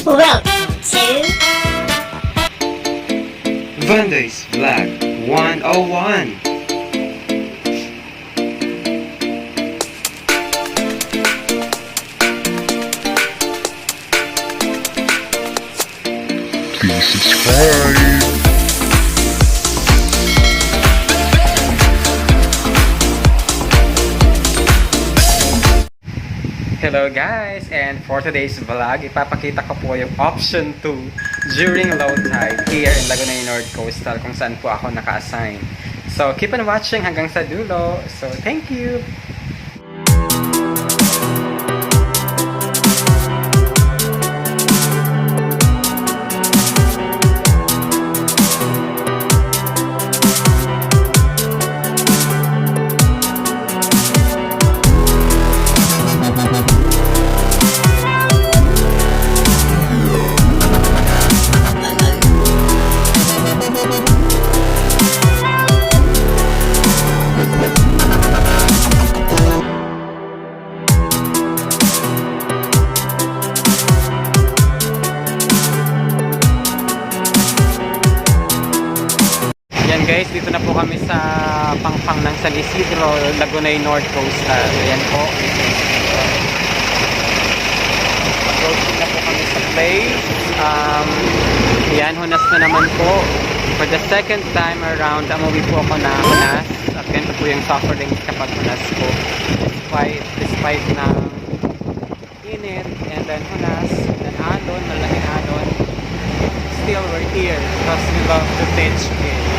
Welcome to Vanda's Vlog 101. Please subscribe. Hello guys! And for today's vlog, ipapakita ko po yung option 2 during low tide here in Laguna North Coastal kung saan po ako naka-assign. So keep on watching hanggang sa dulo. So thank you! Yan guys, dito na po kami sa pangpang ng San Isidro, Laguna North Coastal. Ayan po. Approaching na po kami sa place. Yan, hunas na naman po. For the second time around, umuwi po ako na hunas. At ganito po yung sufferings kapag hunas po. Despite ng init, and then hunas, and then alon, malaking alon. Still we're here because we love to teach kids.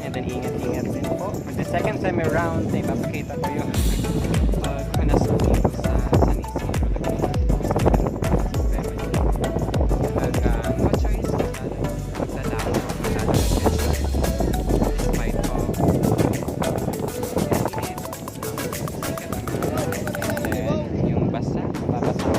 And then ingat-ingat din po. For the second time around, ay papakita ko yung kunas ko dito sa San Isidro. No choice, magsalawa ako despite of init, sikat naman, and then yung basa, babasa ko.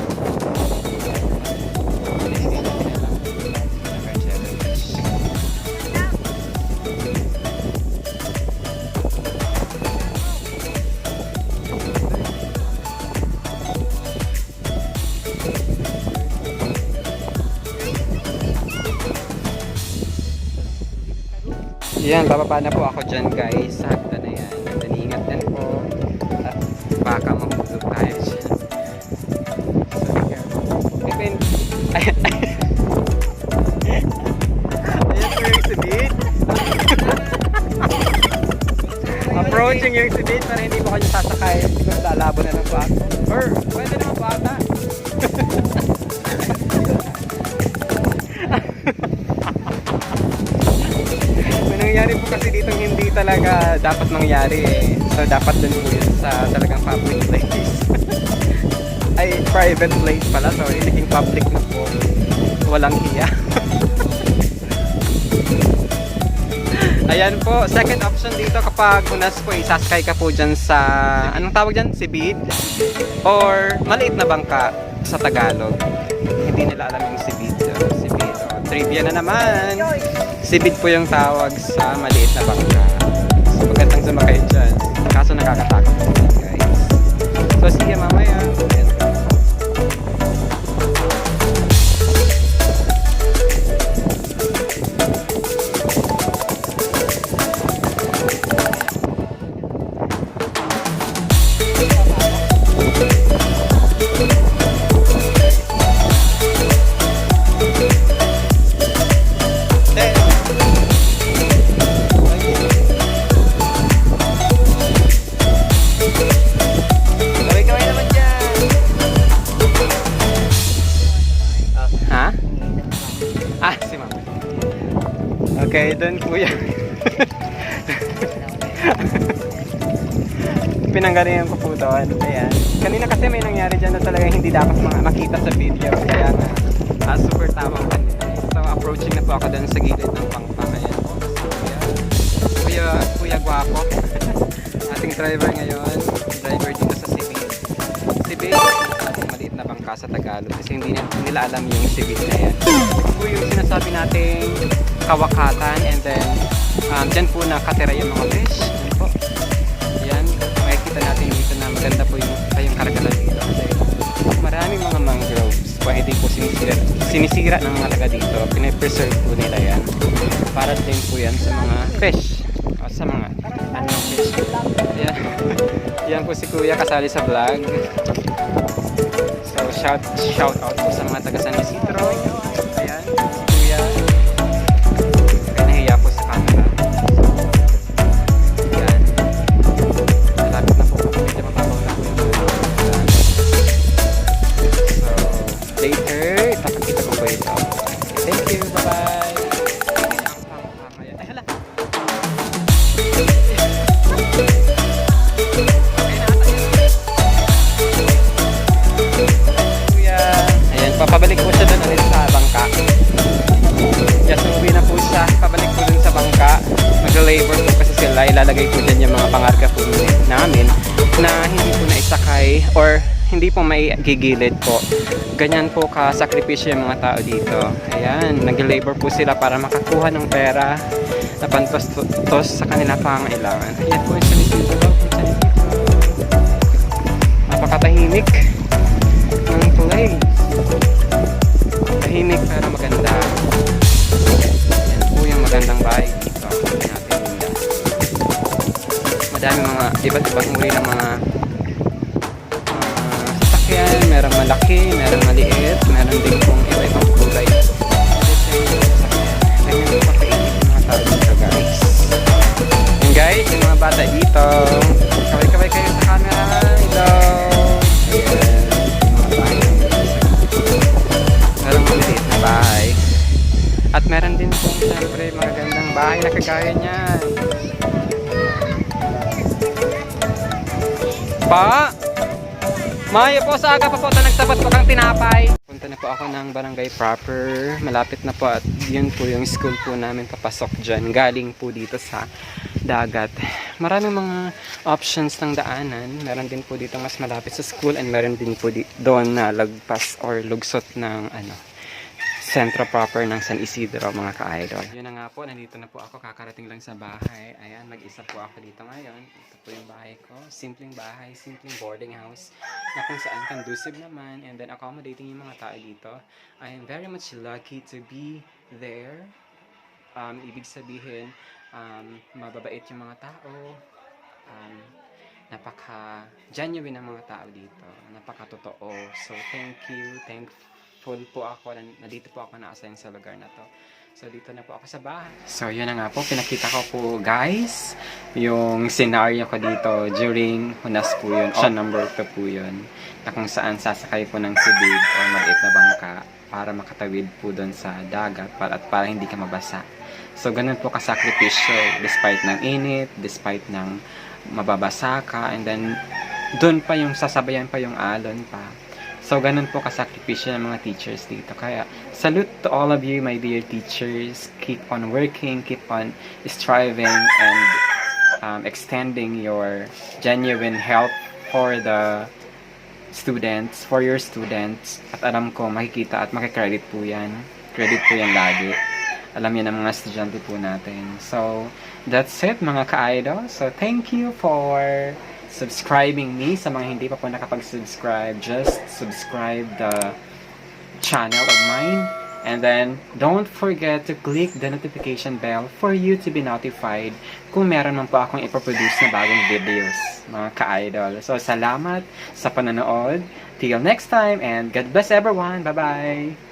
Yan, bababa na po ako dyan guys. Sa hagdan na yan. And then ingat din po. At baka mahulog tayo dyan. So here. Ayan. Ayan po yung sibid. Approaching yung sibid para hindi po kayo sasakay. Siguro lalabo na ng bata. Or pwede naman bata. Nangyari po kasi dito hindi talaga dapat mangyari eh. So dapat dun po yun sa talagang public place. Ay, private place pala. Sorry, naging public na po. Walang hiya. Ayan po, second option dito kapag hunas po, isaskay ka po dyan sa, anong tawag dyan? Sibid? Or maliit na bangka sa Tagalog. Hindi nila alam yung sibid. Sibid. O, trivia na naman. Sibid po yung tawag sa maliit na bangka. So magandang sumakay dyan. Kaso nakakatakot po yan guys. So sige mamaya. doon, kuya. Pinanggalingan ko po doon. Ayan. Kanina kasi may nangyari dyan na talaga hindi dapat makita sa video. Kaya super tamang kanina. So, approaching na po ako doon sa gilid ng pangpang. Ayan po. Kuya Guapo. Ating driver ngayon. Driver dito sa Cebu. Cebu, ating maliit na bangka sa Tagalog. Kasi hindi nila alam yung Cebu na yan. Ito po yung sinasabi nating kawakatan. And then, dyan po nakatira yung mga fish. Yan po. Yan. Makikita natin dito na maganda po yung karagalan dito. Kasi maraming mga mangroves. Pwede po sinisira ng mga taga dito. Pinapreserve po nila yan. Para din po yan sa mga fish. O sa mga fish. Yan. Yan po si Kuya kasali sa vlog. So shout out po sa mga taga San Isidro. Ayan, si Kuya. Kaya nahiya po sa camera. Yan. Malapit na po ako. Medyo mababaw na po yung so later, ipapakita ko po ito. Thank you, bye-bye. Ay, hala. Papabalik po siya doon ulit sa bangka. Yes, umuwi na po siya. Pabalik po doon sa bangka. Mag-labor po kasi sila. Ilalagay po dyan yung mga pangarga po namin na hindi po naisakay or hindi po may gigilid po. Ganyan po kasakripisyo yung mga tao dito. Ayan, nag-labor po sila para makakuha ng pera na pantos sa kanila pangailangan. Ayan po yung sanisito. Napakatahimik ng place. Tahimik pero maganda. Yan po yung magandang bahay dito. Natin nila. Madami mga iba't ibang uri ng mga sasakyan. Merong malaki, merong maliit, meron din pong iba-ibang kulay. Ganyan yung papainit ng mga tao dito, guys. And guys, yung mga bata dito, kaway-kaway kayo sa camera. Hello! Ayan. Merong maliit na bahay. At meron din pong siyempre magagandang bahay na kagaya niyan. Pa! Mayo po sa aga pa po ito nagtapat po kang tinapay. Punta na po ako ng barangay proper. Malapit na po at yun po yung school po namin papasok dyan. Galing po dito sa dagat. Maraming mga options ng daanan. Meron din po dito mas malapit sa school and meron din po doon na lagpas or lugsot ng sentro proper ng San Isidro, mga ka-idol. Yun na nga po, nandito na po ako, kakarating lang sa bahay. Ayan, mag-isa po ako dito ngayon. Ito po yung bahay ko. Simpleng bahay, simpleng boarding house na kung saan conducive naman and then accommodating yung mga tao dito. I am very much lucky to be there. Ibig sabihin, mababait yung mga tao. Napaka-genuine ang mga tao dito. Napaka-totoo. So, thank you. Thankful po ako na nandito po ako na-assign sa lugar na to. So, dito na po ako sa bahay. So, yun na nga po. Pinakita ko po, guys, yung scenario ko dito during hunas po yun. Option number 2 po yun. Na kung saan sasakay po ng sibig o maliit na bangka para makatawid po doon sa dagat at para hindi ka mabasa. So, ganun po kasakripisyo despite ng init, despite ng mababasa ka, and then doon pa yung sasabayan pa yung alon pa. So, ganun po kasakripisyo ng mga teachers dito. Kaya, salute to all of you, my dear teachers. Keep on working, keep on striving, and extending your genuine help for the students, for your students. At alam ko, makikita at makikredit po yan. Credit po yan lagi. Alam yan ng mga estudyante po natin. So, that's it mga ka-idol. So, thank you for subscribing me. Sa mga hindi pa po nakapag-subscribe, just subscribe the channel of mine. And then, don't forget to click the notification bell for you to be notified kung meron man po akong ipoproduce na bagong videos, mga ka-idol. So, salamat sa panonood. Till next time, and God bless everyone. Bye-bye!